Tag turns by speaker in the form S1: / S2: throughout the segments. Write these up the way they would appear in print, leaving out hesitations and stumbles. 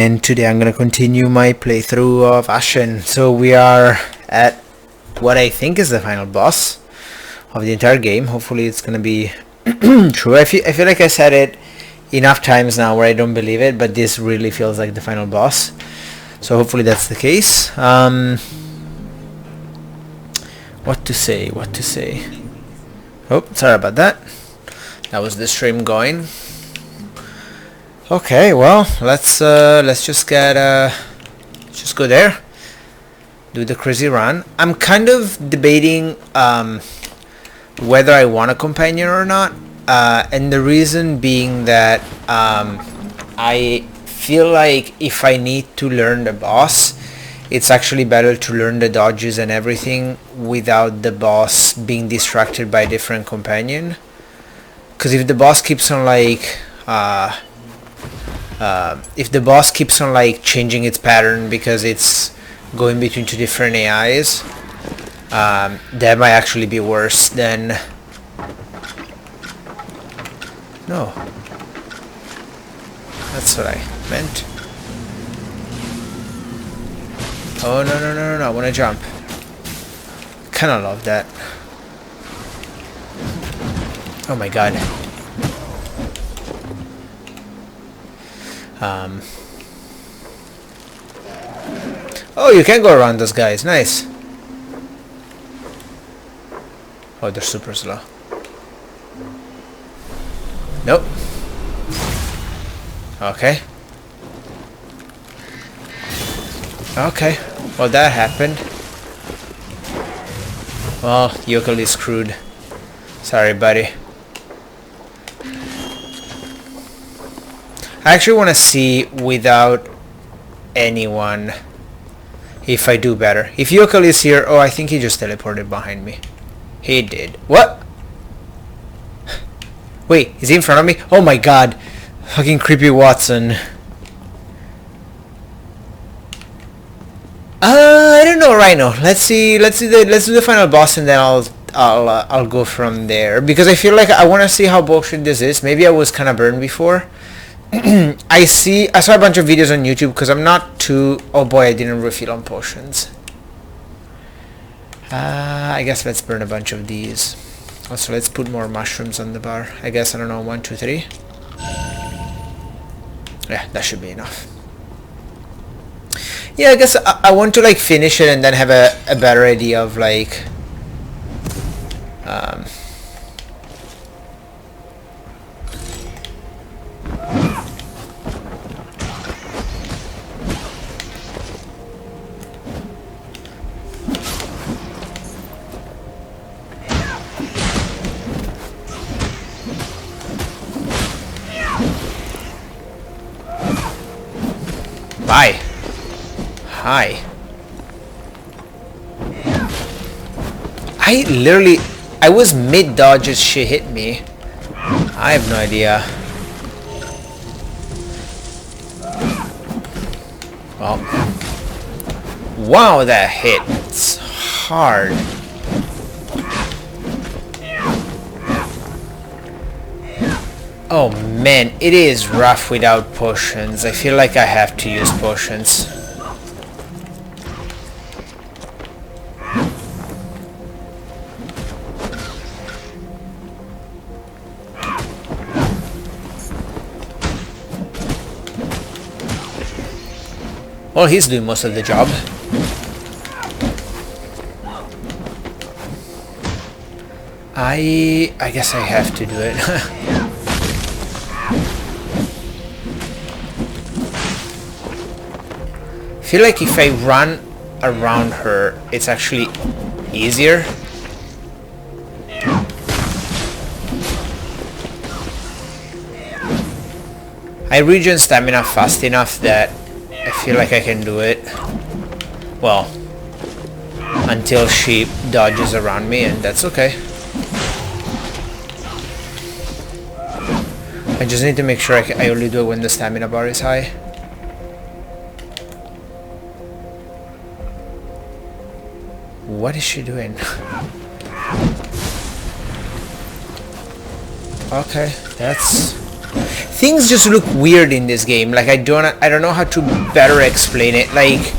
S1: And today I'm gonna continue my playthrough of Ashen. So we are at what I think is the final boss of the entire game. Hopefully it's gonna be true. I feel like I said it enough times now where I don't believe it, but this really feels like the final boss. So hopefully that's the case. What to say? Oh, sorry about that. That was the stream going. Okay, well, let's just just go there, do the crazy run. I'm kind of debating whether I want a companion or not, and the reason being that I feel like if I need to learn the boss, it's actually better to learn the dodges and everything without the boss being distracted by a different companion. Because if the boss keeps on changing its pattern because it's going between two different AIs, that might actually be worse than... No. That's what I meant. Oh, no, I want to jump. Kinda love that. Oh my god. Oh, you can go around those guys. Nice. Oh, they're super slow. Nope. Okay. Okay. Well, that happened. Well, Yokel is screwed. Sorry, buddy. I actually want to see without anyone if I do better. If Yokel is here... Oh, I think he just teleported behind me. He did. What? Wait, is he in front of me? Oh my god. Fucking creepy Watson. I don't know right now. Let's do the final boss and then I'll go from there, because I feel like I want to see how bullshit this is. Maybe I was kind of burned before. I saw a bunch of videos on YouTube because I'm not too... Oh boy, I didn't refill on potions. I guess let's burn a bunch of these. Also, let's put more mushrooms on the bar. I guess, I don't know, 1, 2, 3. Yeah, that should be enough. Yeah, I guess I want to like finish it and then have a better idea of like... Bye. Hi. I was mid-dodge as she hit me. I have no idea. Well. Wow, that hit. It's hard. Oh man, it is rough without potions. I feel like I have to use potions. Well, he's doing most of the job. I guess I have to do it. I feel like if I run around her, it's actually easier. I regen stamina fast enough that I feel like I can do it. Well, until she dodges around me, and that's okay. I just need to make sure I only do it when the stamina bar is high. What is she doing? Okay, that's things just look weird in this game. Like I don't know how to better explain it. Like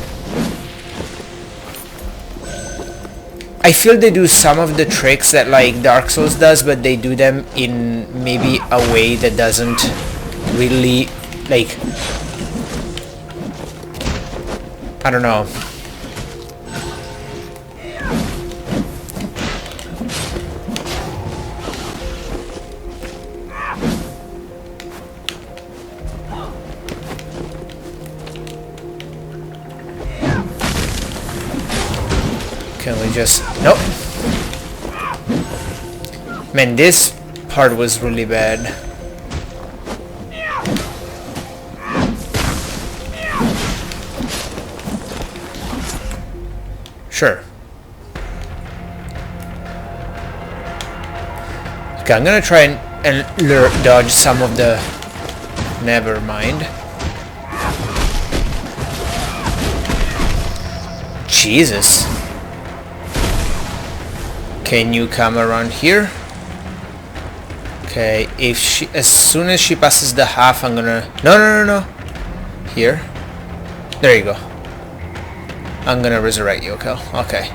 S1: I feel they do some of the tricks that like Dark Souls does, but they do them in maybe a way that doesn't really, like, I don't know. Can we just... Nope. Man, this part was really bad. Sure. Okay, I'm gonna try and dodge some of the... Never mind. Jesus. Can you come around here? Okay, if she, as soon as she passes the half, I'm gonna... No. Here. There you go. I'm gonna resurrect you, okay? Okay.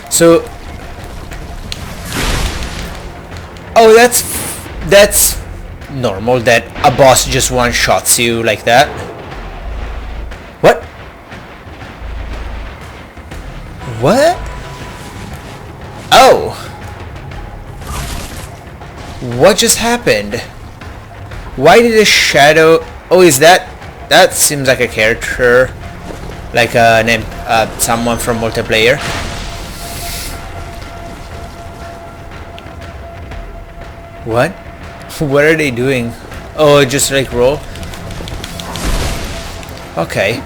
S1: So... Oh, that's normal that a boss just one-shots you like that. What? What? Oh! What just happened? Why did a shadow... Oh, is that... That seems like a character. Like someone from multiplayer. What? What are they doing? Oh, just like roll? Okay.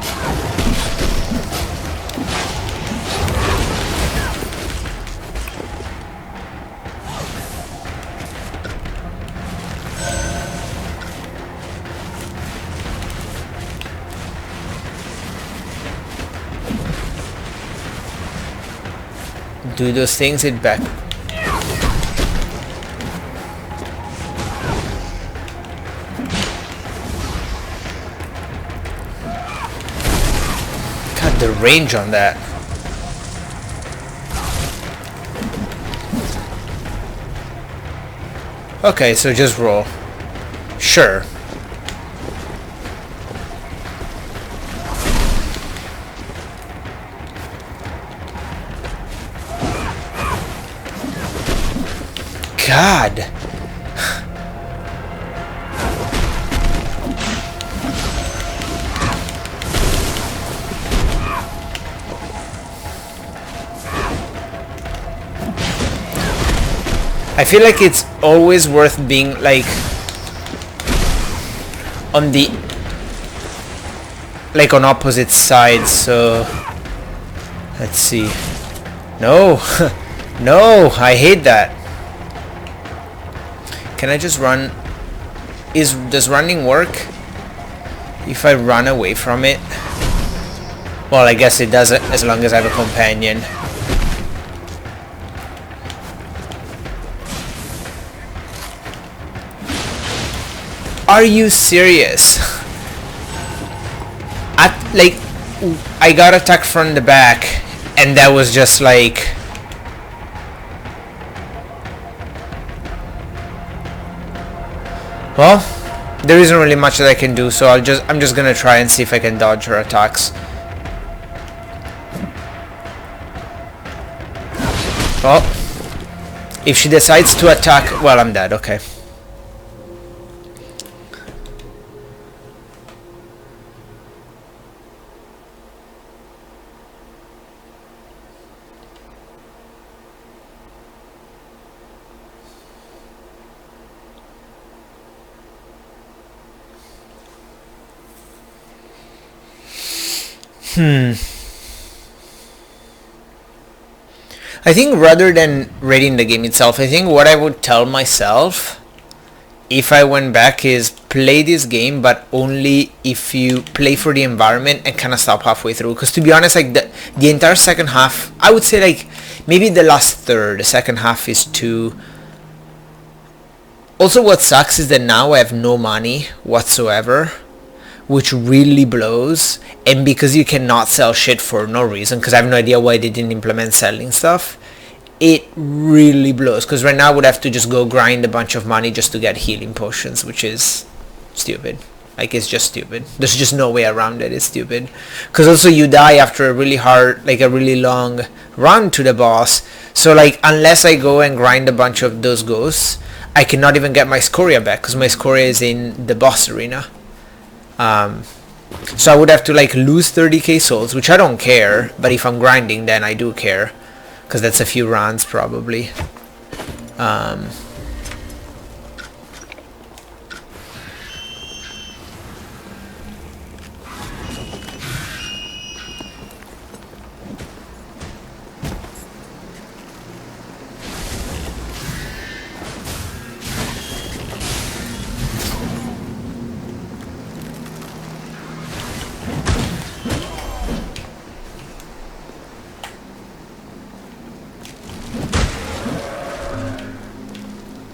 S1: Do those things hit back? God, the range on that. Okay, so just roll. Sure. God. I feel like it's always worth being like on the on opposite sides, so let's see. No. No, I hate that. Can I just run? Does running work if I run away from it? Well, I guess it does it as long as I have a companion. Are you serious? I got attacked from the back and that was just like... Well, there isn't really much that I can do, so I'm just gonna try and see if I can dodge her attacks. Well, if she decides to attack, well, I'm dead. Okay. I think rather than rating the game itself, I think what I would tell myself if I went back is play this game, but only if you play for the environment and kind of stop halfway through. Because to be honest, like the entire second half, I would say like Maybe the last third. The second half is too... Also, what sucks is that now I have no money whatsoever, which really blows. And because you cannot sell shit for no reason, because I have no idea why they didn't implement selling stuff, it really blows. Because right now I would have to just go grind a bunch of money just to get healing potions, which is stupid. Like, it's just stupid. There's just no way around it. It's stupid. Because also you die after a really hard, like a really long run to the boss. So like, unless I go and grind a bunch of those ghosts, I cannot even get my scoria back, because my scoria is in the boss arena. So I would have to like lose 30k souls, which I don't care, but if I'm grinding then I do care, because that's a few runs probably.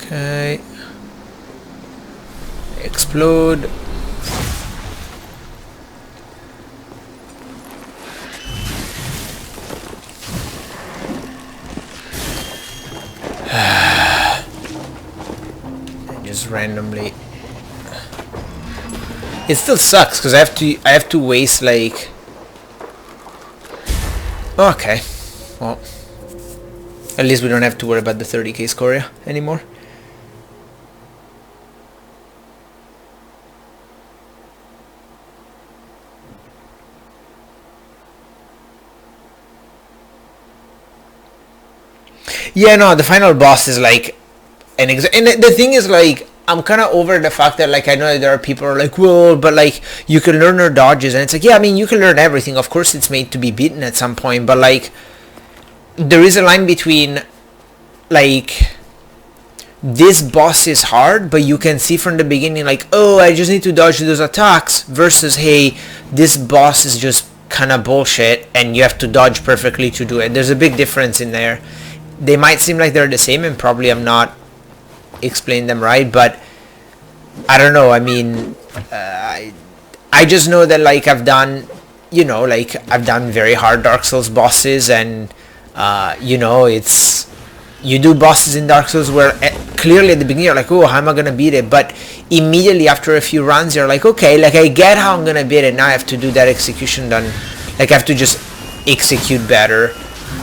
S1: Okay. Explode. Just randomly. It still sucks because I have to waste like. Okay. Well. At least we don't have to worry about the 30k scoria anymore. Yeah, no, the final boss is like and the thing is, like, I'm kind of over the fact that, like, I know that there are people who are like, well, but like you can learn her dodges, and it's like, yeah, I mean, you can learn everything. Of course it's made to be beaten at some point, but like there is a line between, like, this boss is hard, but you can see from the beginning, like, oh, I just need to dodge those attacks, versus, hey, this boss is just kind of bullshit and you have to dodge perfectly to do it. There's a big difference in there. They might seem like they're the same, and probably I'm not explaining them right, but I don't know. I mean, I just know that, like, I've done, you know, like, I've done very hard Dark Souls bosses, and you know, it's, you do bosses in Dark Souls where clearly at the beginning you're like, oh, how am I gonna beat it? But immediately after a few runs you're like, okay, like, I get how I'm gonna beat it. Now I have to do that execution done, like, I have to just execute better.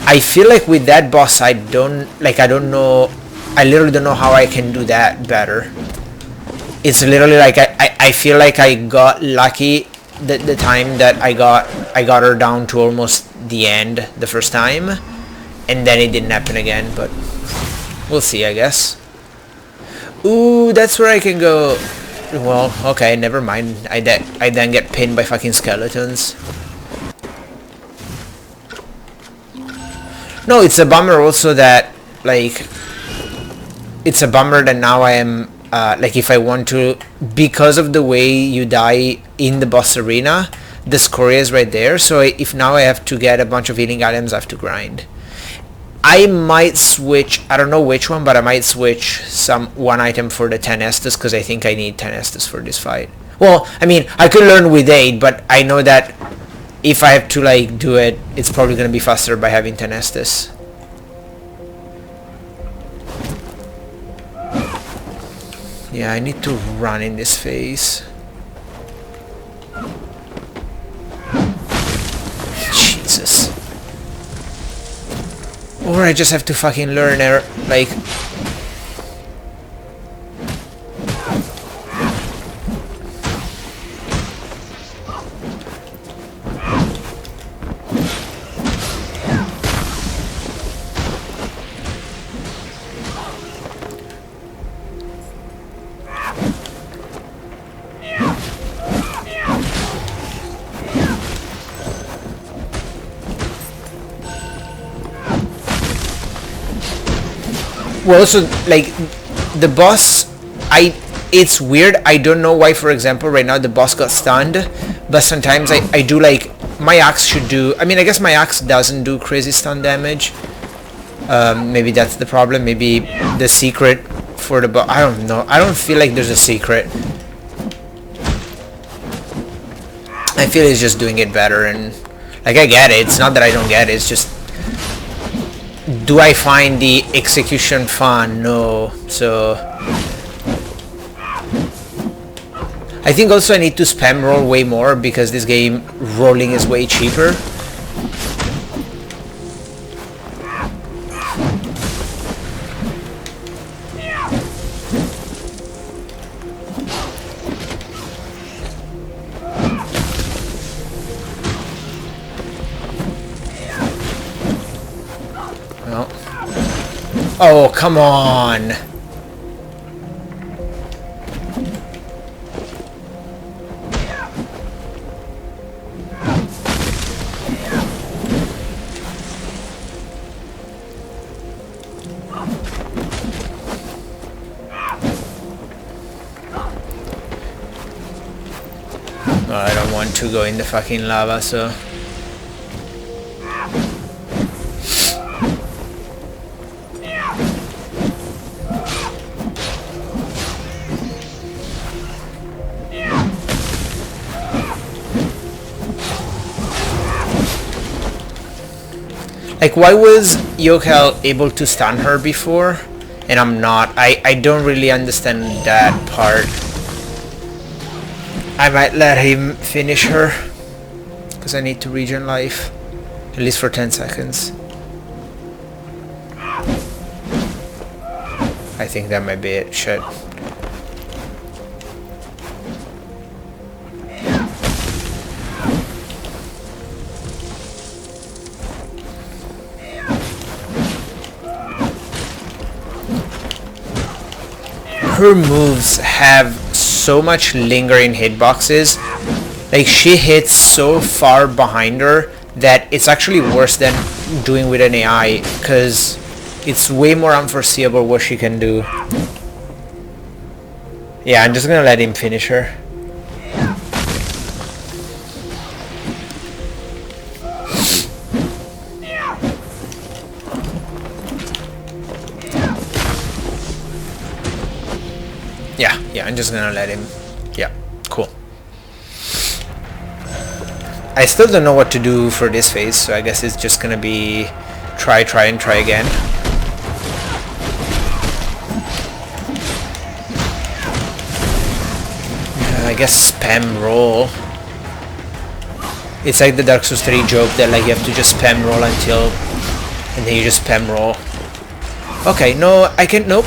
S1: I feel like with that boss I don't know, I literally don't know how I can do that better. It's literally like I feel like I got lucky the time that I got her down to almost the end the first time, and then it didn't happen again, but we'll see, I guess. Ooh, that's where I can go. Well, okay, never mind. I then get pinned by fucking skeletons. No, it's a bummer also that, like, it's a bummer that now I am, like, if I want to, because of the way you die in the boss arena, the scoria is right there, so if now I have to get a bunch of healing items, I have to grind. I might switch, I don't know which one, but I might switch one item for the 10 Estus, because I think I need 10 Estus for this fight. Well, I mean, I could learn with 8, but I know that if I have to, like, do it, it's probably going to be faster by having 10 Estus. Yeah, I need to run in this phase. Jesus. Or I just have to fucking learn her, like... Well, so, like, the boss, it's weird. I don't know why, for example, right now the boss got stunned, but sometimes I do, like, my axe should do, I mean, I guess my axe doesn't do crazy stun damage, Maybe that's the problem. Maybe the secret for the I don't know. I don't feel like there's a secret. I feel he's just doing it better, and like I get it. It's not that I don't get it. It's just, do I find the execution fun? No. So I think also I need to spam roll way more because this game rolling is way cheaper. Oh, come on. Oh, I don't want to go in the fucking lava, so... Like, why was Yokel able to stun her before and I'm not? I don't really understand that part. I might let him finish her because I need to regen life, at least for 10 seconds. I think that might be it. Shit. Her moves have so much lingering hitboxes. Like, she hits so far behind her that it's actually worse than doing with an AI, because it's way more unforeseeable what she can do. Yeah, I'm just gonna let him finish her. Yeah, I'm just gonna let him. Yeah, cool. I still don't know what to do for this phase, so I guess it's just gonna be try and try again. I guess spam roll. It's like the Dark Souls 3 joke that like you have to just spam roll until, and then you just spam roll. Okay, no, I can't. Nope.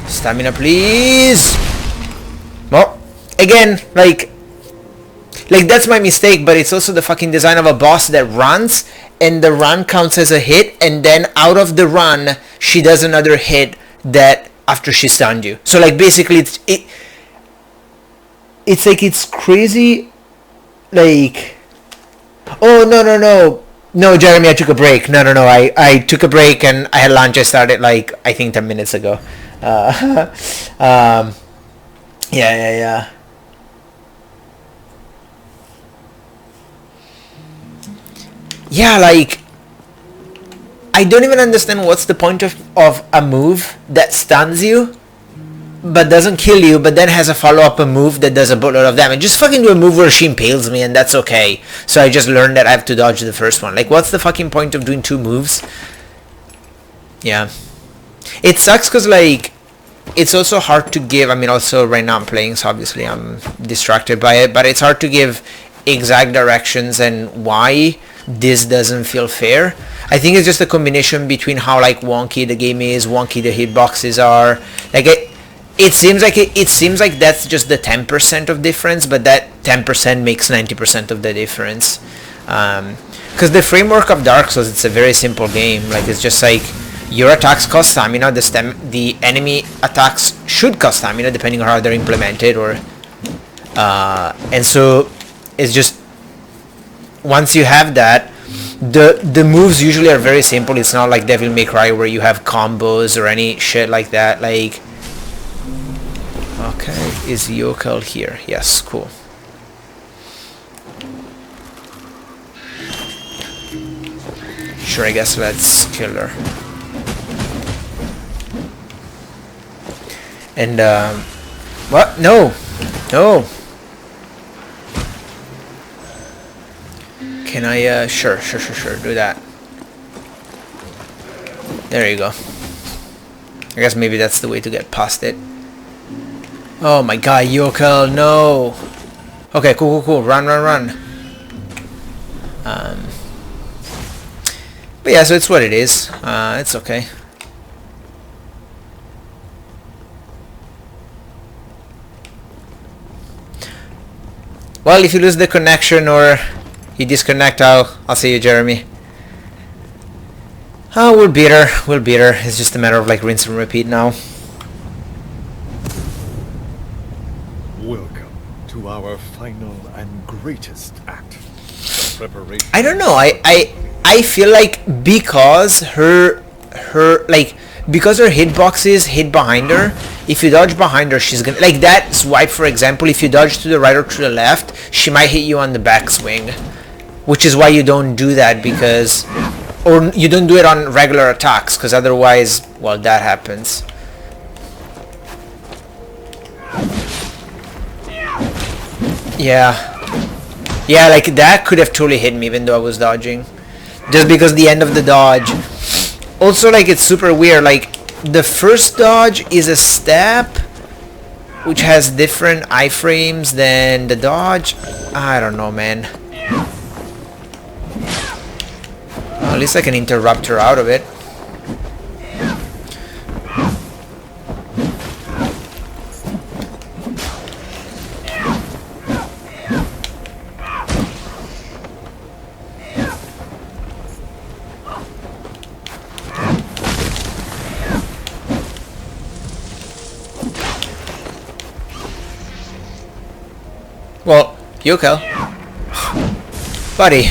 S1: Stamina, please. Well, again, like that's my mistake, but it's also the fucking design of a boss that runs, and the run counts as a hit, and then out of the run, she does another hit that after she stunned you. So like basically, it's like it's crazy. Like, oh no, Jeremy, I took a break. No, I took a break and I had lunch. I started like I think 10 minutes ago. Yeah. Yeah, like I don't even understand what's the point of a move that stuns you but doesn't kill you, but then has a follow-up move that does a boatload of damage. Just fucking do a move where she impales me and that's okay. So I just learned that I have to dodge the first one. Like, what's the fucking point of doing 2 moves? Yeah. It sucks because, like, it's also hard to give... I mean, also right now I'm playing, so obviously I'm distracted by it, but it's hard to give exact directions and why this doesn't feel fair. I think it's just a combination between how, like, wonky the game is, wonky the hitboxes are. Like, it seems like that's just the 10% of difference, but that 10% makes 90% of the difference. Because the framework of Dark Souls, it's a very simple game. Like, it's just like your attacks cost stamina, the enemy attacks should cost stamina depending on how they're implemented, or and so it's just once you have that, the moves usually are very simple. It's not like Devil May Cry where you have combos or any shit like that. Like, okay, is Yokel here? Yes, cool. Sure, I guess let's kill her. And, what? No! No! Can I, sure, do that. There you go. I guess maybe that's the way to get past it. Oh my god, Yokel, no! Okay, cool. Run. But yeah, so it's what it is. It's okay. Well, if you lose the connection or you disconnect, I'll see you, Jeremy. Oh, we'll beat her. It's just a matter of like rinse and repeat now.
S2: Welcome to our final and greatest act. The preparation.
S1: I don't know. I feel like because her hitbox is hit behind her, if you dodge behind her, she's gonna, like that swipe for example, if you dodge to the right or to the left, she might hit you on the backswing, which is why you don't do that, because, or you don't do it on regular attacks, because otherwise, well, that happens. Yeah, like that could have totally hit me even though I was dodging, just because the end of the dodge. Also, like, it's super weird, like the first dodge is a step which has different iframes than the dodge. I don't know, man. Well, at least I can interrupt her out of it. Well, Yokel. Buddy.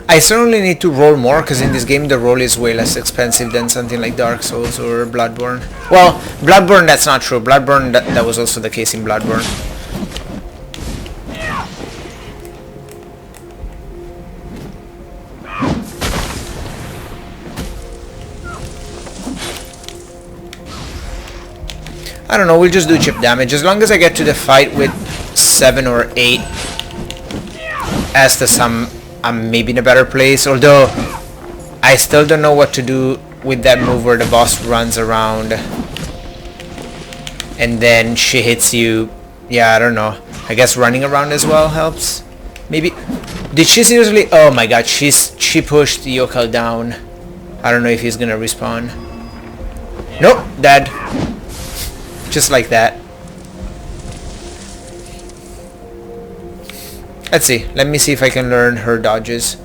S1: I certainly need to roll more, because in this game the roll is way less expensive than something like Dark Souls or Bloodborne. Well, Bloodborne, that's not true. Bloodborne, that was also the case in Bloodborne. I don't know, we'll just do chip damage. As long as I get to the fight with 7 or 8 Estus, I'm maybe in a better place. Although, I still don't know what to do with that move where the boss runs around and then she hits you. Yeah, I don't know. I guess running around as well helps. Maybe. Did she seriously? Oh my god, she pushed Yokel down. I don't know if he's gonna respawn. Nope, dead. Just like that. Let's see. Let me see if I can learn her dodges.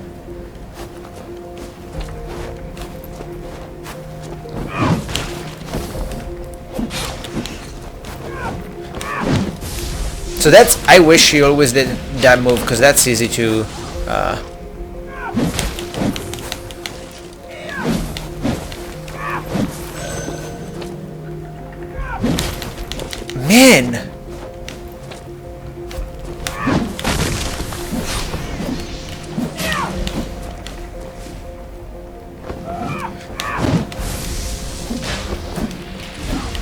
S1: So that's, I wish she always did that move, because that's easy to man.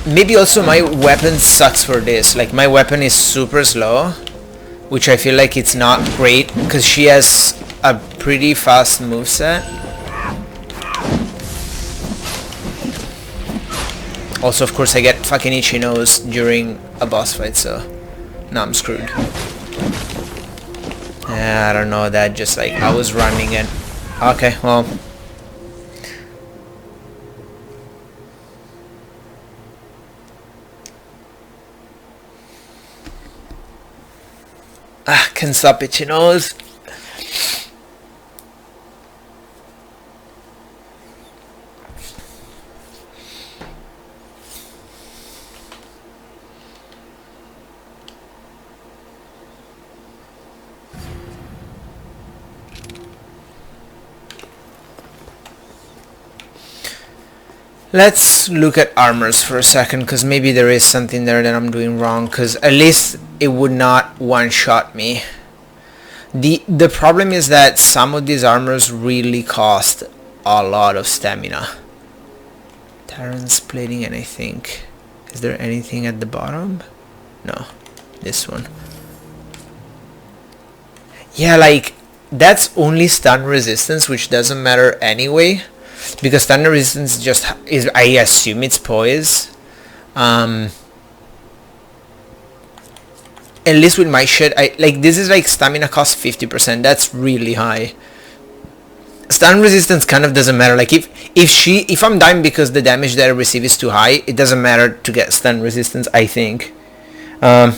S1: Maybe also my weapon sucks for this. Like, my weapon is super slow, which I feel like it's not great, because she has a pretty fast moveset. Also, of course, I get fucking itchy nose during a boss fight, so now I'm screwed. I don't know, that just like, I was running and... Okay, well... Can stop itchy nose. Let's look at armors for a second, because maybe there is something there that I'm doing wrong, because at least it would not one-shot me. The problem is that some of these armors really cost a lot of stamina. Terran's plating, and I think, is there anything at the bottom? No, this one. Yeah, like that's only stun resistance, which doesn't matter anyway, because stun resistance just is, I assume it's poise. At least with my shit, I like, this is like stamina cost 50%. That's really high. Stun resistance kind of doesn't matter. Like if I'm dying because the damage that I receive is too high, it doesn't matter to get stun resistance, I think. No,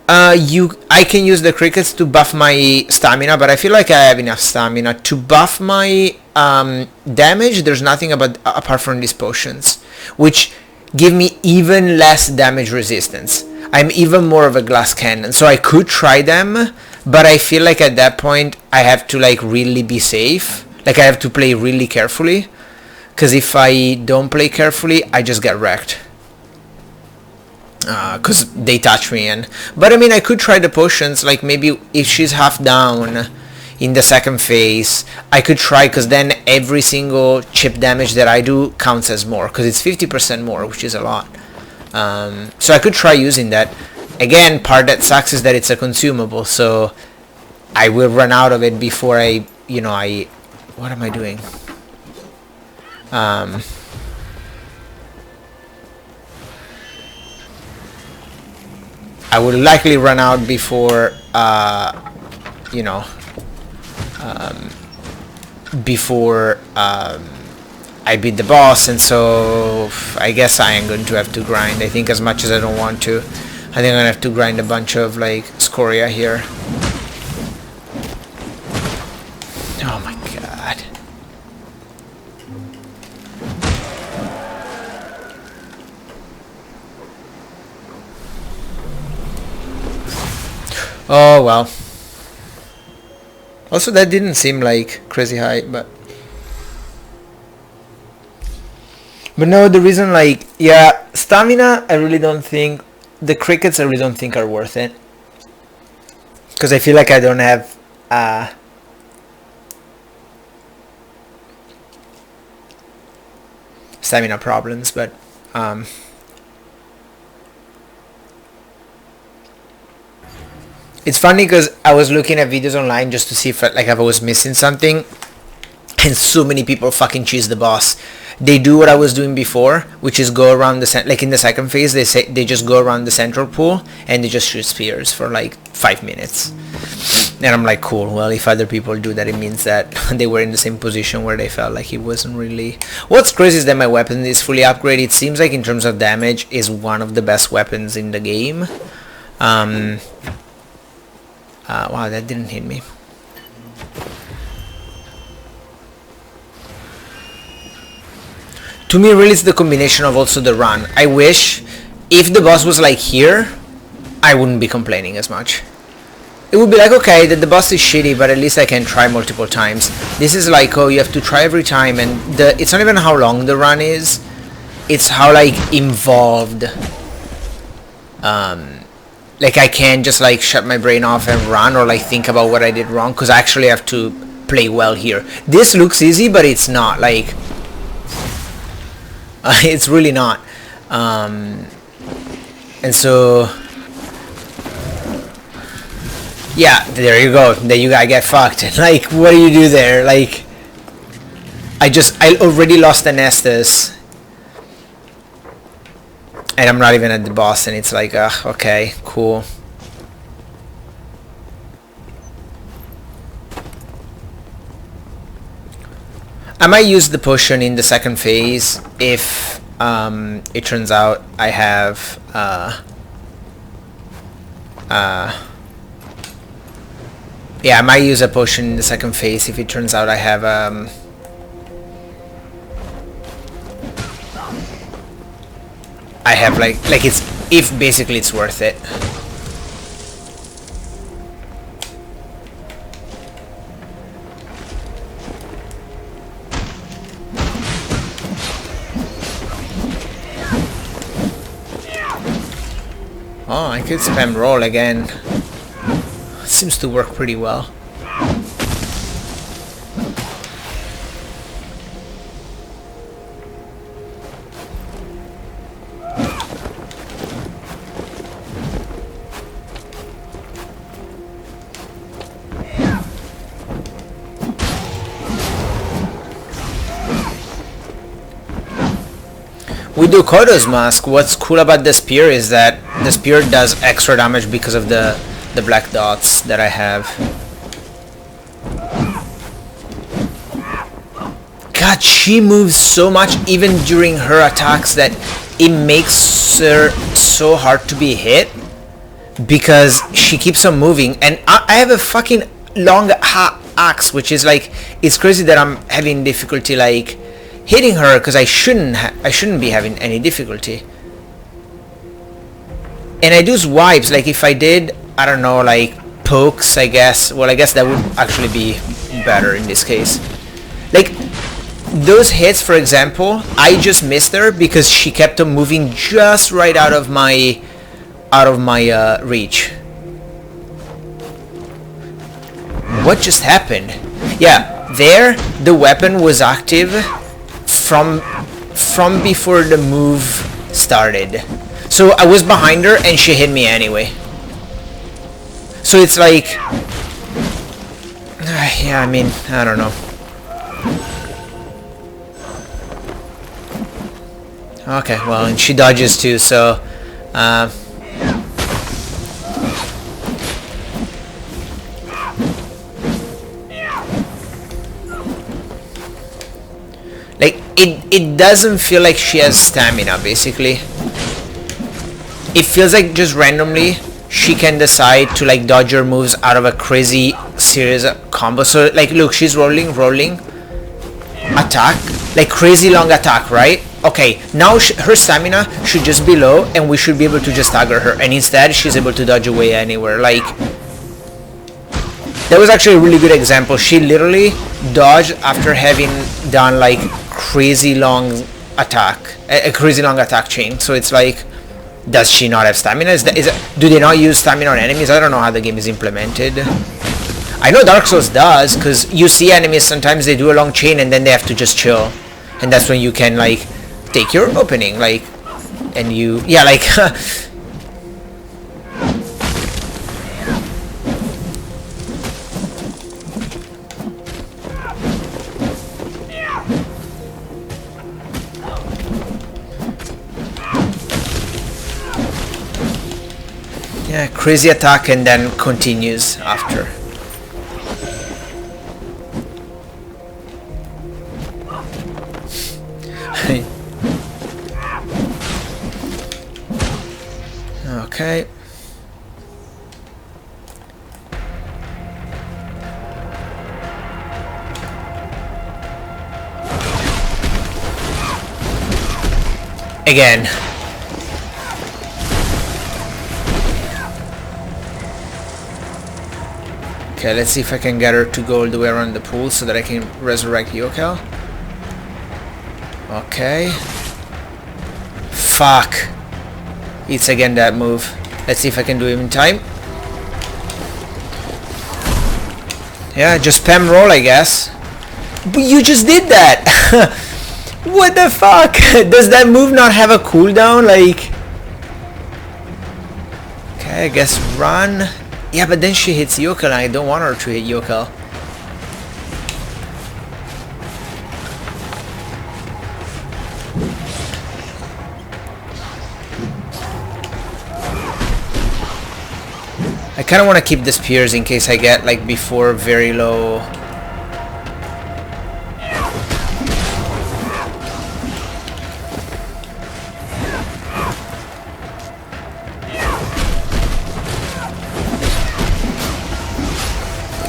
S1: I can use the crickets to buff my stamina, but I feel like I have enough stamina to buff my damage. There's nothing apart from these potions, which give me even less damage resistance. I'm even more of a glass cannon, so I could try them, but I feel like at that point I have to like really be safe. Like I have to play really carefully, because if I don't play carefully, I just get wrecked. Because they touch me. But I mean, I could try the potions, like maybe if she's half down in the second phase, I could try, because then every single chip damage that I do counts as more, because it's 50% more, which is a lot. So I could try using that. Again, part that sucks is that it's a consumable, so I will run out of it before I what am I doing? I will likely run out before I beat the boss, and so I guess I am going to have to grind. I think, as much as I don't want to, I think I'm gonna have to grind a bunch of like scoria here. Oh my god. Oh well. Also, that didn't seem like crazy high, but no, the reason, like, yeah, stamina, I really don't think, the crickets I really don't think are worth it, because I feel like I don't have stamina problems, but it's funny because I was looking at videos online just to see if I was missing something, and so many people fucking cheese the boss. They do what I was doing before, which is go around the like in the second phase, they just go around the central pool and they just shoot spears for like 5 minutes. And I'm like, cool, well, if other people do that, it means that they were in the same position where they felt like it wasn't really... What's crazy is that my weapon is fully upgraded. It seems like in terms of damage is one of the best weapons in the game. Wow, that didn't hit me. To me, really, it's the combination of also the run. I wish if the boss was like here, I wouldn't be complaining as much. It would be like, okay, that the boss is shitty, but at least I can try multiple times. This is like, oh, you have to try every time, and it's not even how long the run is, it's how like involved. Like I can't just like shut my brain off and run, or like think about what I did wrong, because I actually have to play well here. This looks easy, but it's not. Like it's really not. And so yeah, there you go. There you I get fucked. Like, what do you do there? Like, I already lost an Estes, and I'm not even at the boss, and it's like, okay, cool. I might use the potion in the second phase if it turns out I have yeah, I might use a potion in the second phase if it turns out I have like it's, if basically it's worth it. Oh, I could spam roll again. seems to work pretty well. We do Kodo's mask. What's cool about the spear is that the spear does extra damage because of the black dots that I have. God, she moves so much even during her attacks that it makes her so hard to be hit because she keeps on moving. And I have a fucking long axe, which is like, it's crazy that I'm having difficulty like hitting her because I shouldn't be having any difficulty. And I do swipes, like if I did, I don't know, like pokes, I guess. Well, I guess that would actually be better in this case. Like those hits, for example, I just missed her because she kept on moving just right out of my reach. What just happened? Yeah, there the weapon was active from before the move started. So I was behind her and she hit me anyway. So it's like, yeah, I mean, I don't know. Okay, well, and she dodges too, so like it doesn't feel like she has stamina, basically. It feels like just randomly she can decide to like dodge your moves out of a crazy series of combos. So like look, she's rolling attack, like crazy long attack, right? Okay, now her stamina should just be low and we should be able to just stagger her, and instead she's able to dodge away anywhere. Like that was actually a really good example. She literally dodged after having done like crazy long attack, a crazy long attack chain. So it's like, does she not have stamina? Do they not use stamina on enemies? I don't know how the game is implemented. I know Dark Souls does, because you see enemies sometimes they do a long chain and then they have to just chill, and that's when you can like take your opening, like, and you, yeah, like yeah, crazy attack and then continues after. Okay. Again. Okay, let's see if I can get her to go all the way around the pool so that I can resurrect Yokel. Okay. Fuck. It's again that move. Let's see if I can do it in time. Yeah, just spam roll, I guess. But you just did that! What the fuck? Does that move not have a cooldown? Like... Okay, I guess run. Yeah, but then she hits Yokel and I don't want her to hit Yokel. I kind of want to keep the spears in case I get like before very low.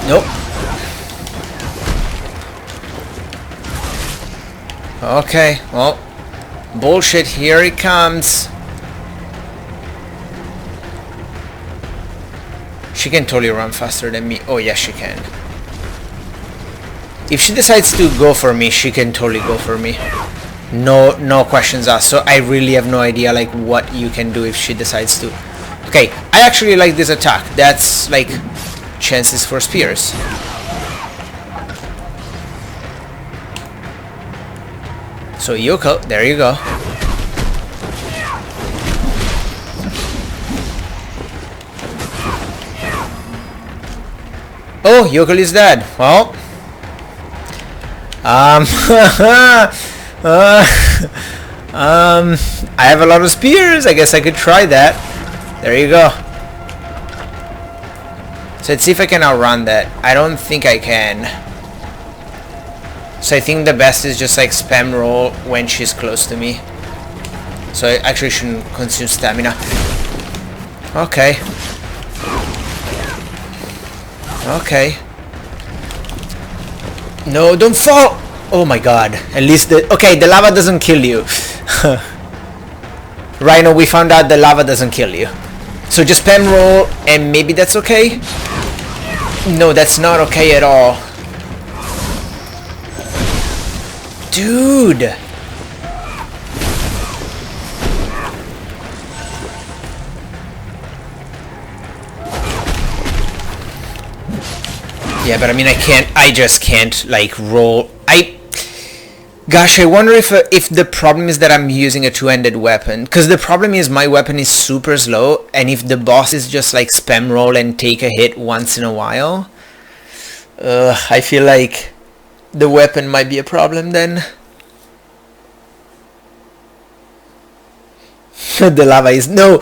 S1: Nope. Okay, well, bullshit, here it comes. She can totally run faster than me. Oh yes, she can. If she decides to go for me, she can totally go for me. No questions asked. So I really have no idea like what you can do if she decides to. Okay, I actually like this attack. That's like chances for spears. So Yoko, there you go. Oh, Yoko is dead. Well, I have a lot of spears. I guess I could try that. There you go. So let's see if I can outrun that. I don't think I can. So I think the best is just like spam roll when she's close to me. So I actually shouldn't consume stamina. Okay. Okay. No, don't fall! Oh my god. At least the... Okay, the lava doesn't kill you. Rhino, we found out the lava doesn't kill you. So just spam roll and maybe that's okay? No, that's not okay at all. Dude! Yeah, but I mean, I just can't, like, roll. Gosh, I wonder if the problem is that I'm using a two-handed weapon. Because the problem is my weapon is super slow, and if the boss is just, like, spam roll and take a hit once in a while, I feel like the weapon might be a problem then. The lava is... No.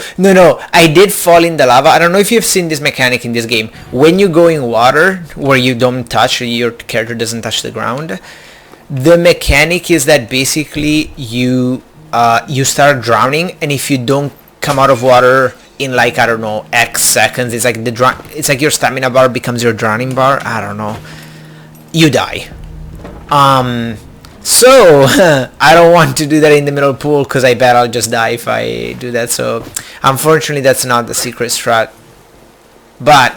S1: I did fall in the lava. I don't know if you've seen this mechanic in this game. When you go in water, where you don't touch, your character doesn't touch the ground, the mechanic is that basically you start drowning, and if you don't come out of water in like, I don't know, X seconds, it's like your stamina bar becomes your drowning bar. I don't know. You die. So I don't want to do that in the middle pool because I bet I'll just die if I do that. So unfortunately that's not the secret strat. But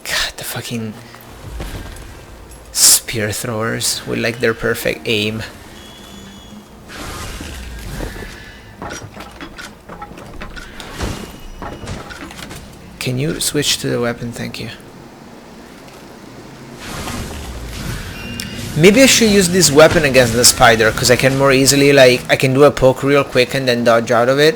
S1: God, the fucking spear throwers with like their perfect aim. Can you switch to the weapon? Thank you. Maybe I should use this weapon against the spider, because I can more easily, like, I can do a poke real quick and then dodge out of it.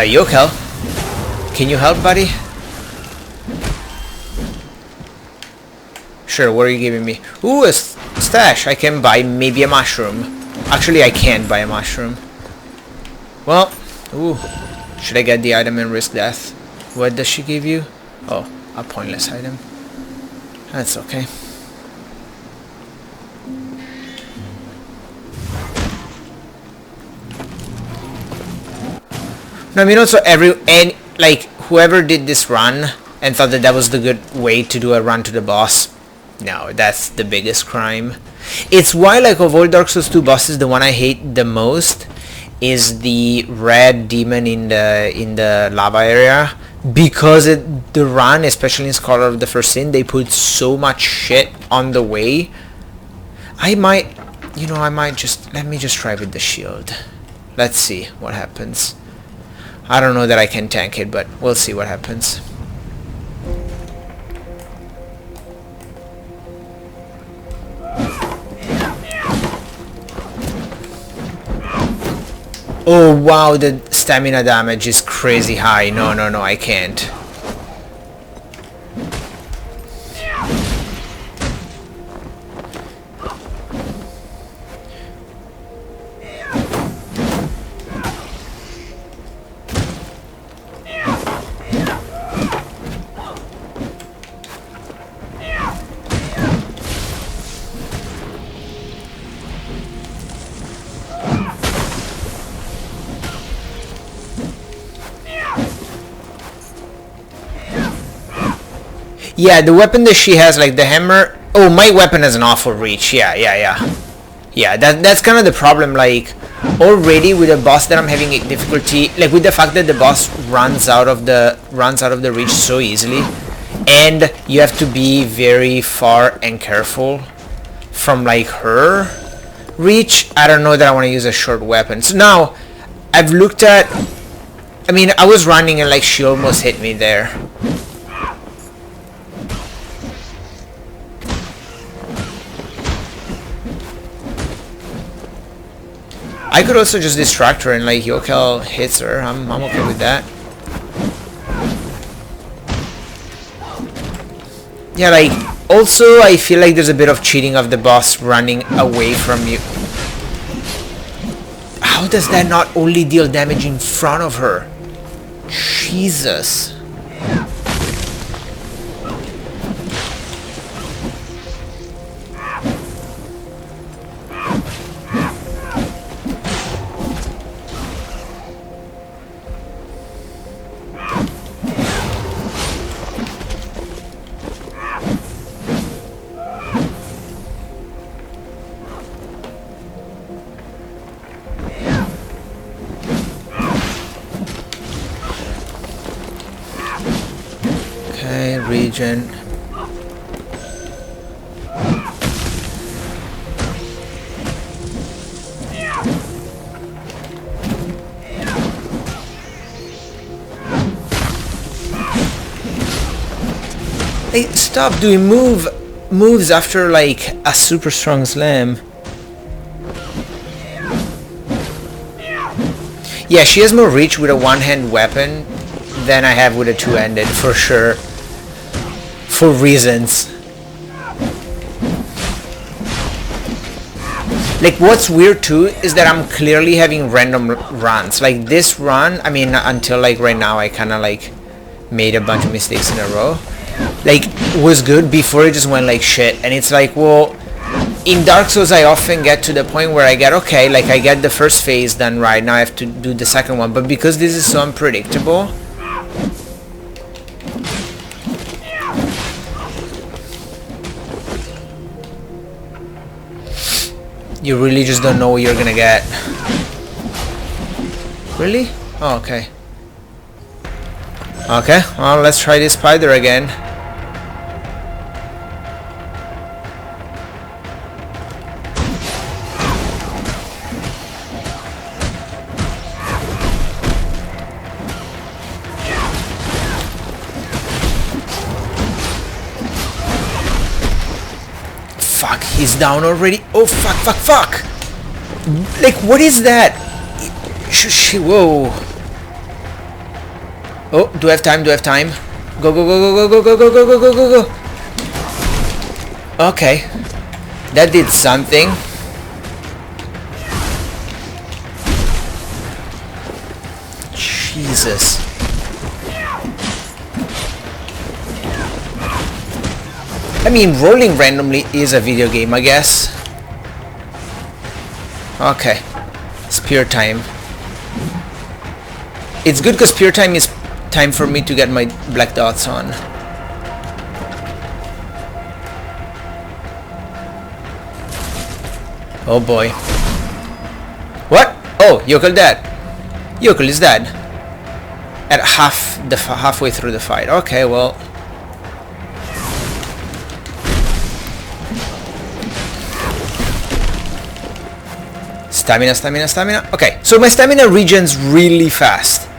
S1: Yokel, can you help, buddy? Sure, what are you giving me? Ooh, a stash. I can buy maybe a mushroom. Actually, I can't buy a mushroom. Well, ooh. Should I get the item and risk death? What does she give you? Oh, a pointless item. That's okay. No, I mean also like whoever did this run and thought that was the good way to do a run to the boss. No, that's the biggest crime. It's why, like, of all Dark Souls 2 bosses, the one I hate the most is the red demon in the lava area, because the run, especially in Scholar of the First Sin, they put so much shit on the way. I might just let me just try with the shield. Let's see what happens. I don't know that I can tank it, but we'll see what happens. Oh wow, the stamina damage is crazy high. No, I can't. Yeah, the weapon that she has, like the hammer... Oh, my weapon has an awful reach. Yeah. Yeah, that's kind of the problem. Like, already with a boss that I'm having difficulty, like with the fact that the boss runs out of the reach so easily, and you have to be very far and careful from like her reach. I don't know that I want to use a short weapon. So now I've looked at, I mean, I was running and like she almost hit me there. I could also just distract her and like Yokel hits her. I'm okay with that. Yeah, like, also I feel like there's a bit of cheating of the boss running away from you. How does that not only deal damage in front of her? Jesus. Okay, regen. Hey, stop doing moves after like a super strong slam. Yeah, she has more reach with a one-hand weapon than I have with a two-handed, for sure. For reasons. Like, what's weird too is that I'm clearly having random runs. Like this run, I mean, until like right now I kind of like made a bunch of mistakes in a row. Like, was good before it just went like shit. And it's like, well, in Dark Souls I often get to the point where I get, okay, like I get the first phase done right, now I have to do the second one. But because this is so unpredictable, you really just don't know what you're gonna get. Really? Oh, okay. Okay, well, let's try this spider again. Fuck, he's down already. Oh, fuck. Like, what is that? Whoa. Oh, do I have time? Go. Okay. That did something. Jesus. I mean, rolling randomly is a video game, I guess. Okay. Spear time. It's good because spear time is time for me to get my black dots on. Oh boy. What? Oh, Yokel dead. Yokel is dead. At halfway through the fight. Okay, well. Stamina. Okay, so my stamina regens really fast.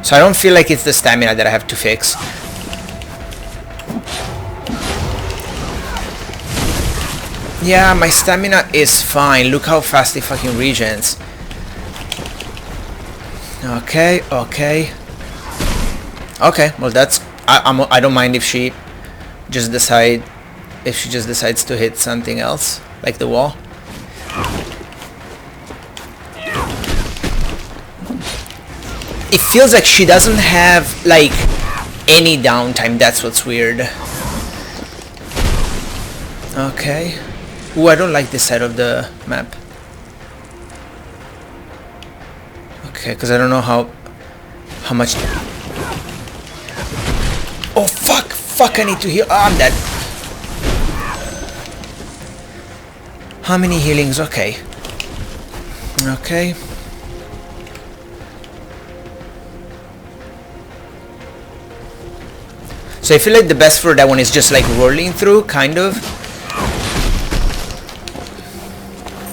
S1: So I don't feel like it's the stamina that I have to fix. Yeah, my stamina is fine. Look how fast it fucking regens. Okay. Well, that's I don't mind if she just decides to hit something else like the wall. It feels like she doesn't have like any downtime. That's what's weird. Okay. Ooh, I don't like this side of the map. Okay, because I don't know how much. Oh fuck! I need to heal. Oh, I'm dead. How many healings? Okay. Okay. So I feel like the best for that one is just like rolling through, kind of.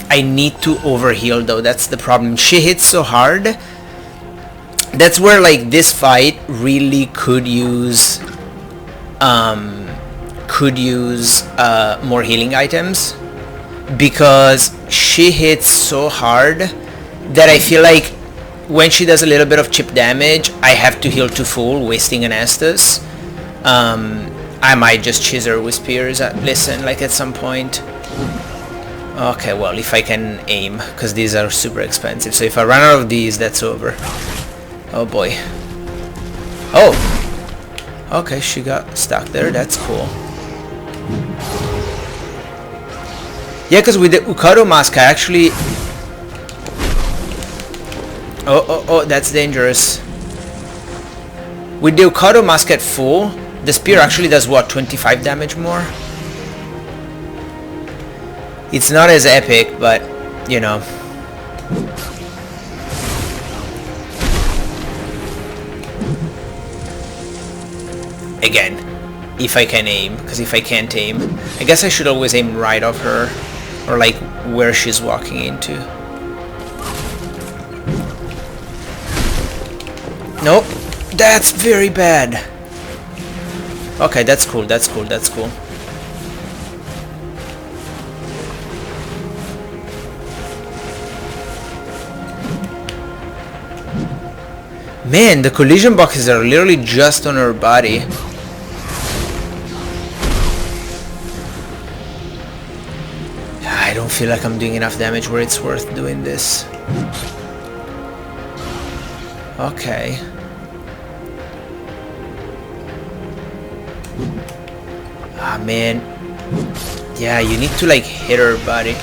S1: I need to overheal though, that's the problem. She hits so hard. That's where like this fight really could use more healing items, because she hits so hard that I feel like when she does a little bit of chip damage, I have to heal to full, wasting an Estus. I might just cheese her with spears at some point. Okay, well, if I can aim, because these are super expensive. So if I run out of these, that's over. Oh boy. Oh! Okay, she got stuck there, that's cool. Yeah, because with the Ukado mask, I actually... Oh, that's dangerous. With the Ukado mask at full, the spear actually does what, 25 damage more? It's not as epic, but, you know. Again, if I can aim, because if I can't aim, I guess I should always aim right off her, or like where she's walking into. Nope, that's very bad. Okay, that's cool, that's cool, that's cool. Man, the collision boxes are literally just on her body. I don't feel like I'm doing enough damage where it's worth doing this. Okay. Ah, man. Yeah, you need to like hit her body.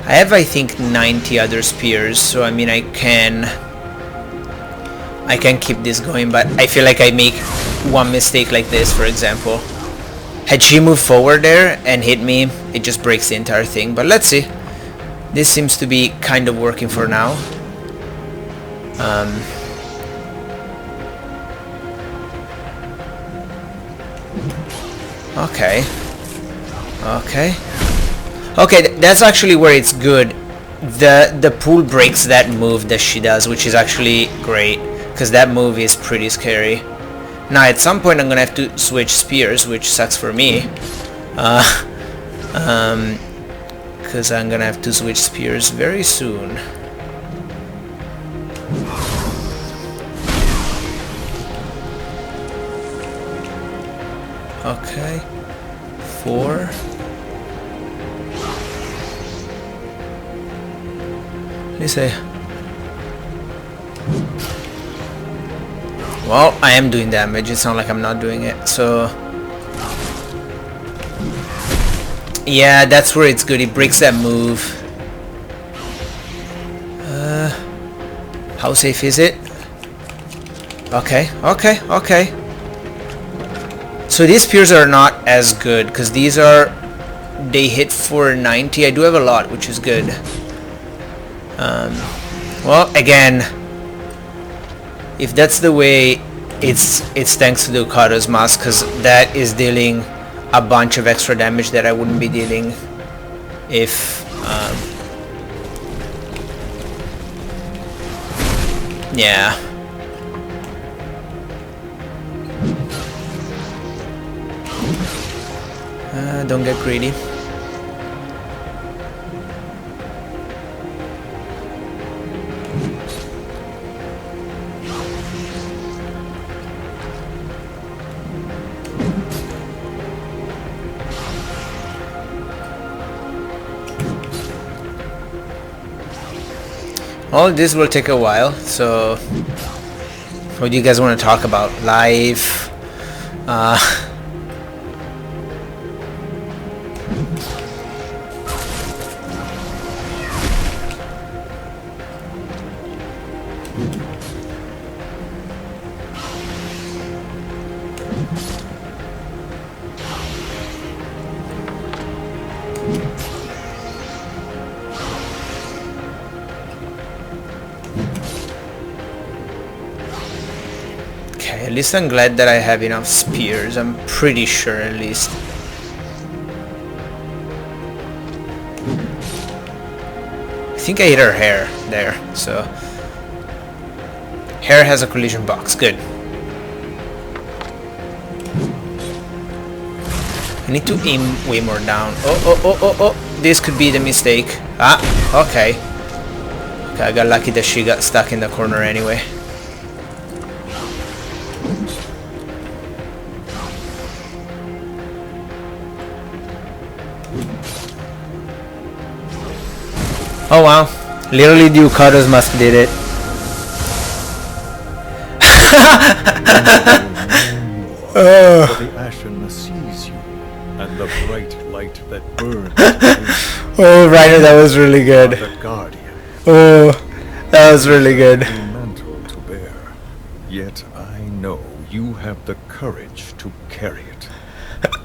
S1: I have, I think, 90 other spears, so I mean I can keep this going, but I feel like I make one mistake like this, for example. Had she moved forward there and hit me, it just breaks the entire thing, but let's see. This seems to be kind of working for now. Okay. Okay. Okay, that's actually where it's good. The pool breaks that move that she does, which is actually great, because that move is pretty scary. Now at some point I'm gonna have to switch spears, which sucks for me. Because I'm gonna have to switch spears very soon. Okay. 4. Let's see. Well, I am doing damage. It's not like I'm not doing it. So yeah, that's where it's good. It breaks that move. How safe is it? Okay, okay, okay. So these spears are not as good, because these are, they hit for 90. I do have a lot, which is good. Well, again, if that's the way, it's thanks to the Ukado's mask, because that is dealing a bunch of extra damage that I wouldn't be dealing if yeah. Don't get greedy. All this will take a while, so what do you guys want to talk about? Life? At least I'm glad that I have enough spears. I'm pretty sure, at least. I think I hit her hair there, so... Hair has a collision box, good. I need to aim way more down. Oh, this could be the mistake. Ah, okay. Okay, I got lucky that she got stuck in the corner anyway. Oh wow, literally the Yukatas must did it.
S2: For the Ashen sees you, and the bright light that burns.
S1: Oh, Rhino, that was really good.
S2: The guardian.
S1: Oh, that was really good.
S2: A mantle to bear. Yet I know you have the courage to carry it.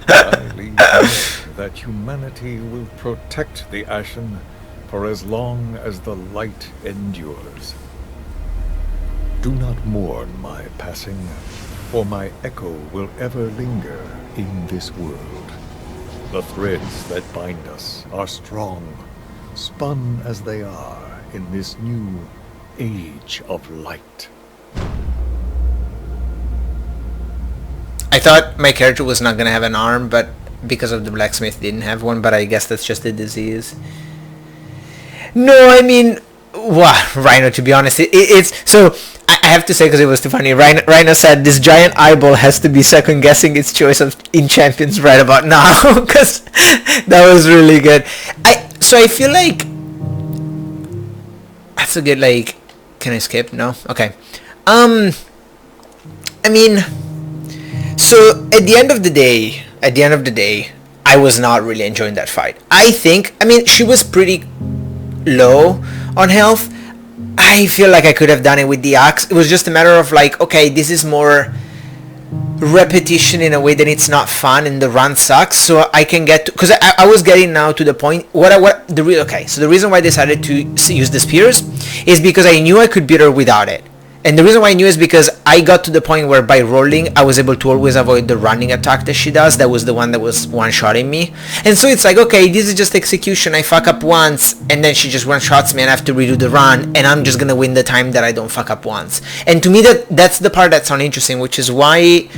S2: I leave hope that humanity will protect the Ashen for as long as the light endures. Do not mourn my passing, for my echo will ever linger in this world. The threads that bind us are strong, spun as they are in this new age of light.
S1: I thought my character was not gonna have an arm, but because of the blacksmith didn't have one, but I guess that's just a disease. No, I mean, Rhino, to be honest, it's so I have to say, because it was too funny, Rhino said this giant eyeball has to be second guessing its choice in champions right about now, because that was really good. So I feel like that's a good, like, can I skip? No? Okay. I mean, so at the end of the day, I was not really enjoying that fight. I mean, she was pretty low on health. I feel like I could have done it with the axe. It was just a matter of like, okay, this is more repetition in a way that it's not fun and the run sucks, so I can get to, because I was getting now to the point so the reason why I decided to use the spears is because I knew I could beat her without it. And the reason why I knew is because I got to the point where by rolling, I was able to always avoid the running attack that she does. That was the one that was one-shotting me. And so it's like, okay, this is just execution. I fuck up once, and then she just one-shots me, and I have to redo the run, and I'm just gonna win the time that I don't fuck up once. And to me, that's the part that's uninteresting, which is why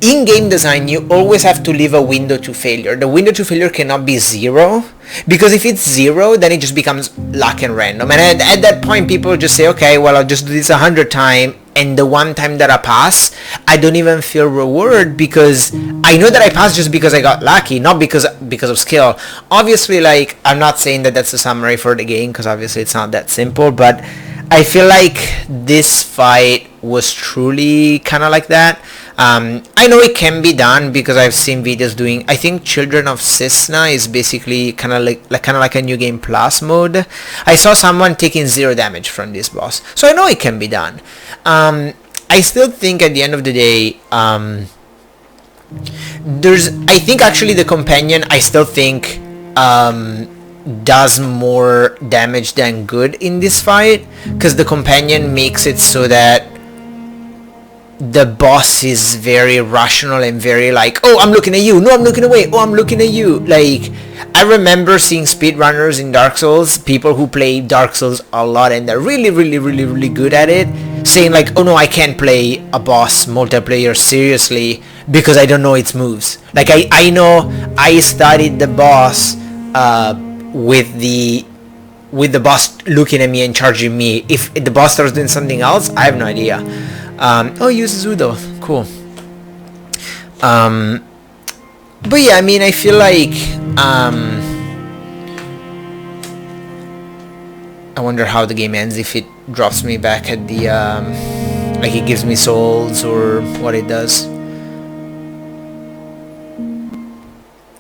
S1: in game design, you always have to leave a window to failure. The window to failure cannot be 0, because if it's 0, then it just becomes luck and random. And at that point, people just say, okay, well, I'll just do this 100 times, and the one time that I pass, I don't even feel reward, because I know that I passed just because I got lucky, not because of skill. Obviously, like, I'm not saying that that's a summary for the game, because obviously it's not that simple, but I feel like this fight was truly kind of like that. I know it can be done because I've seen videos doing, I think Children of Cisna is basically kind of like a new game plus mode. I saw someone taking 0 damage from this boss, so I know it can be done. I still think at the end of the day, I think actually the companion, I still think does more damage than good in this fight, because the companion makes it so that the boss is very rational and very like, oh, I'm looking at you, no, I'm looking away, oh, I'm looking at you. Like, I remember seeing speedrunners in Dark Souls, people who play Dark Souls a lot and they're really, really, really, really good at it, saying like, oh no, I can't play a boss multiplayer seriously because I don't know its moves. Like, I know I studied the boss with the boss looking at me and charging me. If the boss starts doing something else, I have no idea. Oh, use Udo, cool. But yeah, I mean, I feel like I wonder how the game ends, if it drops me back at the like it gives me souls or what it does.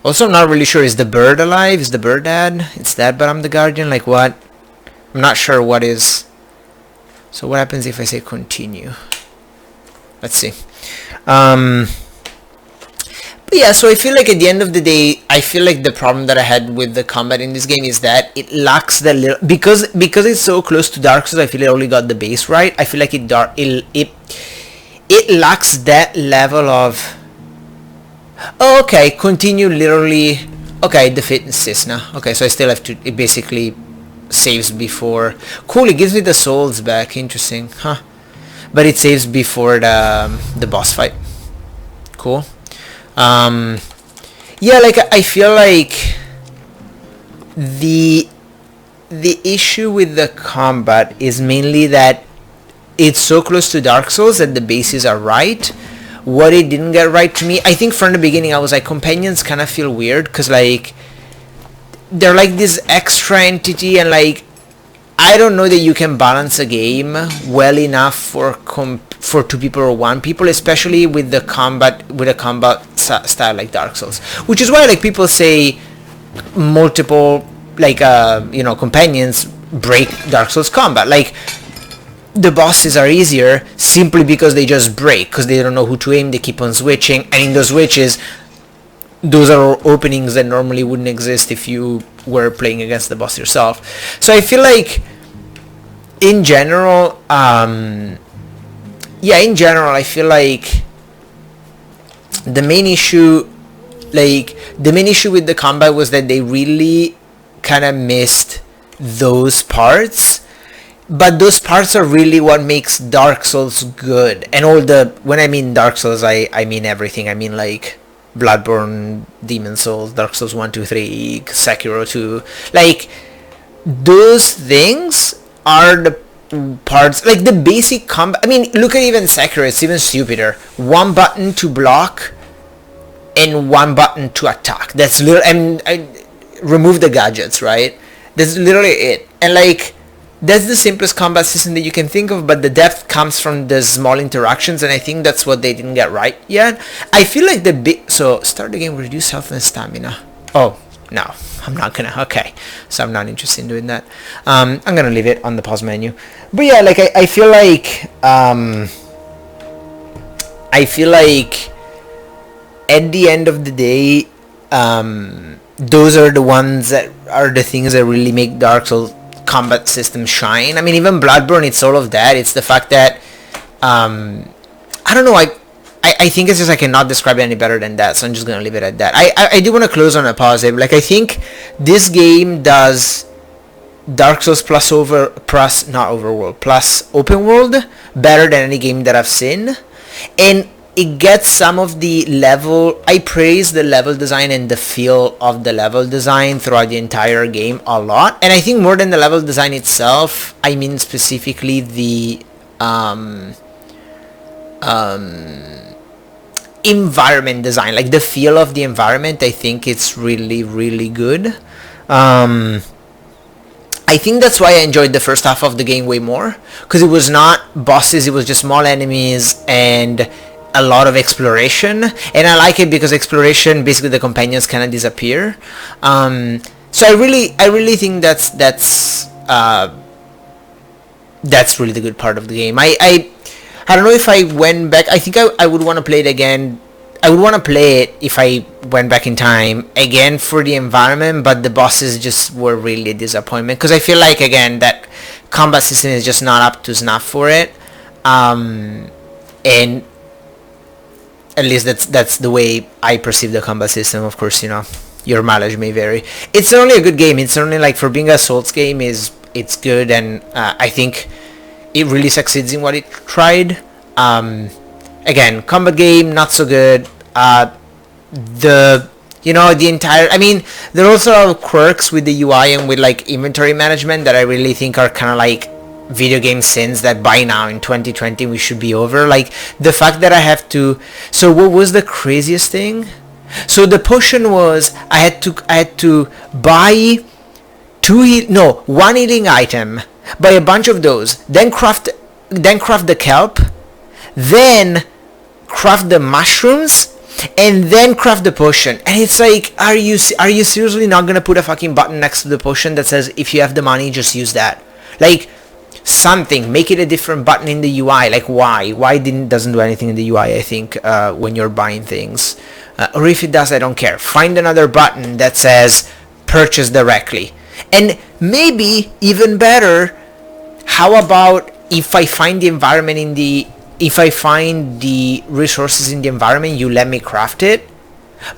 S1: Also, I'm not really sure, is the bird alive? Is the bird dead? It's dead, but I'm the guardian, like what? I'm not sure what is. So what happens if I say continue? Let's see. But yeah, so I feel like at the end of the day, I feel like the problem that I had with the combat in this game is that it lacks the little, because it's so close to Dark Souls, I feel it only got the base right. I feel like it it lacks that level of, oh, okay, continue literally, okay, the fitness system. Okay, so I still have to, it basically saves before, cool, it gives me the souls back, interesting, huh? But it saves before the boss fight. Cool. Yeah, like I feel like the issue with the combat is mainly that it's so close to Dark Souls that the bases are right. What it didn't get right to me, I think from the beginning I was like, companions kind of feel weird because like they're like this extra entity, and like I don't know that you can balance a game well enough for two people or one people, especially with the combat, with a combat style like Dark Souls, which is why like people say multiple like companions break Dark Souls combat. Like the bosses are easier simply because they just break, because they don't know who to aim, they keep on switching, and in those switches those are openings that normally wouldn't exist if you were playing against the boss yourself. So I feel like in general I feel like the main issue with the combat was that they really kind of missed those parts, but those parts are really what makes Dark Souls good. And when I mean Dark Souls, I mean everything. I mean like Bloodborne, Demon Souls, Dark Souls 1, 2, 3, Sekiro 2. Like those things are the parts, like the basic combat. I mean, look at even Sekiro, it's even stupider. One button to block and one button to attack. That's literally, I remove the gadgets, right? That's literally it. And like, that's the simplest combat system that you can think of, but the depth comes from the small interactions, and I think that's what they didn't get right yet. I feel like so start the game, reduce health and stamina. Oh, no, I'm not gonna, okay. So I'm not interested in doing that. I'm gonna leave it on the pause menu. But yeah, like I feel like, at the end of the day, those are the ones that are the things that really make Dark Souls combat system shine. I mean, even Bloodborne, it's all of that. It's the fact that I don't know, I think it's just I cannot describe it any better than that, so I'm just gonna leave it at that. I do want to close on a positive. Like I think this game does Dark Souls plus open world better than any game that I've seen, and it gets some of the level, I praise the level design and the feel of the level design throughout the entire game a lot. And I think more than the level design itself, I mean specifically the environment design, like the feel of the environment. I think it's really, really good. I think that's why I enjoyed the first half of the game way more, because it was not bosses, it was just small enemies and a lot of exploration, and I like it because exploration, basically the companions kind of disappear. So I really think that's really the good part of the game. I don't know if I went back. I think I would want to play it again. I would want to play it if I went back in time again for the environment, but the bosses just were really a disappointment, because I feel like again that combat system is just not up to snuff for it. And at least that's the way I perceive the combat system. Of course, your mileage may vary. It's certainly a good game. It's certainly, like, for being a Souls game, it's good, and I think it really succeeds in what it tried. Again, combat game, not so good. The entire, I mean, there are also a lot of quirks with the UI and with like inventory management that I really think are kind of like video game sins that by now in 2020 we should be over. Like the fact that I have to, so what was the craziest thing? So the potion was I had to buy one healing item, buy a bunch of those, then craft the kelp, then craft the mushrooms, and then craft the potion. And it's like, are you seriously not gonna put a fucking button next to the potion that says if you have the money, just use that? Like, something, make it a different button in the UI. Like, why doesn't do anything in the UI, I think, when you're buying things, or if it does, I don't care. Find another button that says purchase directly. And maybe even better, how about if I find the environment in the if I find the resources in the environment, you let me craft it.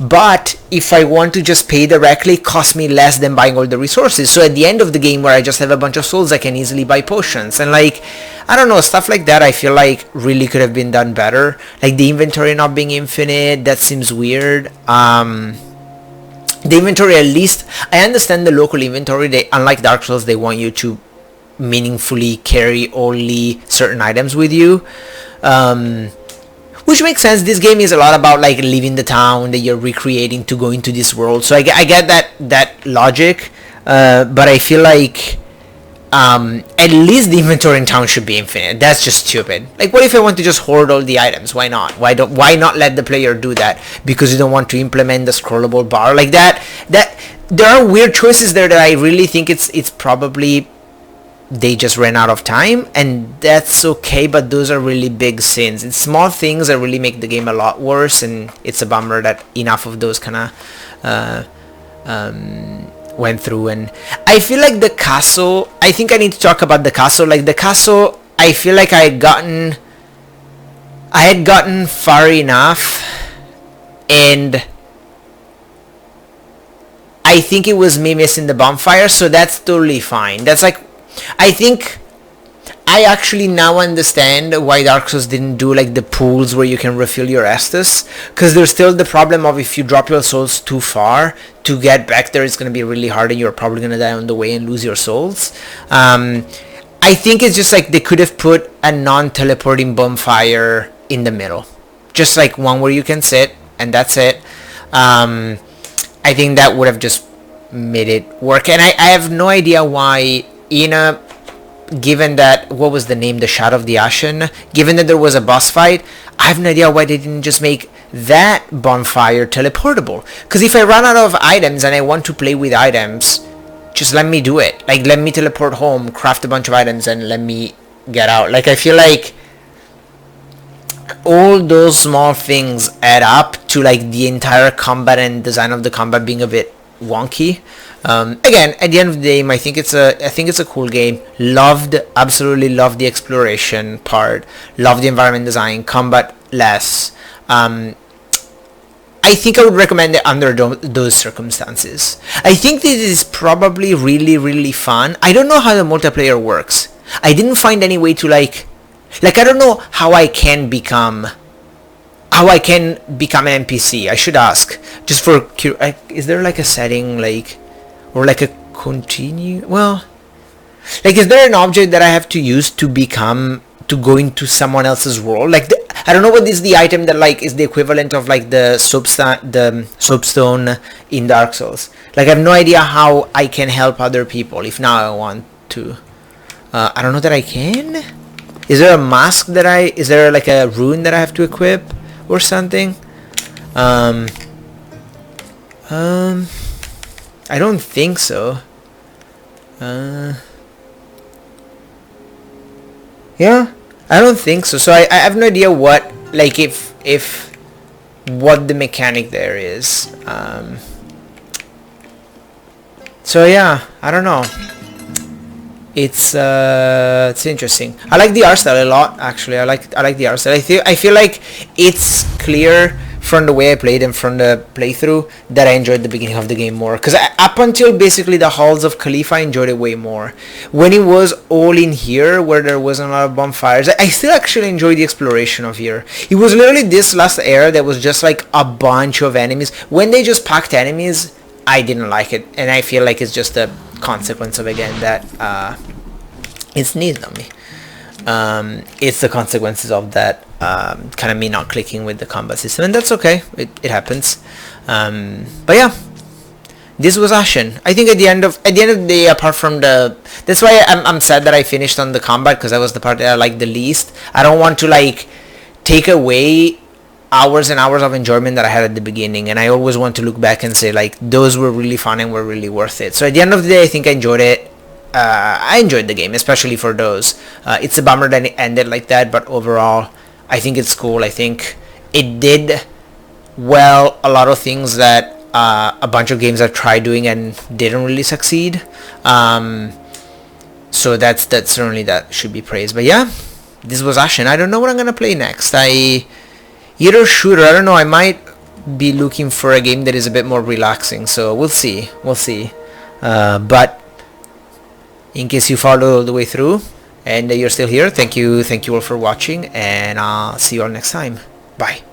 S1: But if I want to just pay directly, it costs me less than buying all the resources. So at the end of the game, where I just have a bunch of souls, I can easily buy potions. And like, I don't know, stuff like that I feel like really could have been done better. Like the inventory not being infinite, that seems weird. The inventory, at least, I understand the local inventory. They, unlike Dark Souls, they want you to meaningfully carry only certain items with you. Which makes sense. This game is a lot about like leaving the town that you're recreating to go into this world. So I get that logic, but I feel like at least the inventory in town should be infinite. That's just stupid. Like, what if I want to just hoard all the items? Why not? Why not let the player do that? Because you don't want to implement the scrollable bar like that. That there are weird choices there that I really think it's probably they just ran out of time, and that's okay, but those are really big sins. It's small things that really make the game a lot worse, and it's a bummer that enough of those kind of went through. And I feel like the castle, I think I need to talk about the castle. Like the castle, I feel like I had gotten far enough, and I think it was me missing the bonfire, so that's totally fine. That's like, I think I actually now understand why Dark Souls didn't do like the pools where you can refill your Estus, because there's still the problem of if you drop your souls too far, to get back there it's going to be really hard, and you're probably going to die on the way and lose your souls. I think it's just like they could have put a non-teleporting bonfire in the middle, just like one where you can sit and that's it. I think that would have just made it work. And I have no idea why, given that, what was the name, the Shadow of the Ashen, given that there was a boss fight, I have no idea why they didn't just make that bonfire teleportable. Because if I run out of items and I want to play with items, just let me do it. Like, let me teleport home, craft a bunch of items, and let me get out. Like, I feel like all those small things add up to like the entire combat and design of the combat being a bit wonky. Again, at the end of the day, I think it's a cool game. Absolutely loved the exploration part. Loved the environment design. Combat less. I think I would recommend it under those circumstances. I think this is probably really, really fun. I don't know how the multiplayer works. I didn't find any way to like I don't know how I can become an NPC. I should ask. Just for is there like a setting like, or like a continue? Well, like, is there an object that I have to use to go into someone else's world? Like, I don't know what is the item that like is the equivalent of like the soapstone in Dark Souls. Like, I have no idea how I can help other people if now I want to. I don't know that I can. Is there a mask that is there like a rune that I have to equip or something? I don't think so. Yeah, I don't think so. So I have no idea what, like, if what the mechanic there is. So yeah, I don't know. It's interesting. I like the art style a lot, actually. I like the art style. I feel like it's clear from the way I played and from the playthrough that I enjoyed the beginning of the game more. Because up until basically the Halls of Khalifa, I enjoyed it way more. When it was all in here, where there wasn't a lot of bonfires, I still actually enjoyed the exploration of here. It was literally this last era that was just like a bunch of enemies. When they just packed enemies, I didn't like it. And I feel like it's just a consequence of, again, that it's sneezed on me. It's the consequences of that kind of me not clicking with the combat system, and that's okay. It happens. But yeah, this was Ashen. I think at the end of the day, apart from that's why I'm sad that I finished on the combat, because that was the part that I liked the least. I don't want to like take away hours and hours of enjoyment that I had at the beginning, and I always want to look back and say like those were really fun and were really worth it. So at the end of the day, I think I enjoyed it. I enjoyed the game, especially for those. It's a bummer that it ended like that, but overall, I think it's cool. I think it did well a lot of things that a bunch of games have tried doing and didn't really succeed. So that's certainly, that should be praised. But yeah, this was Ashen. I don't know what I'm gonna play next. Either shooter, I don't know, I might be looking for a game that is a bit more relaxing, so we'll see. But in case you followed all the way through and you're still here, thank you all for watching, and I'll see you all next time. Bye.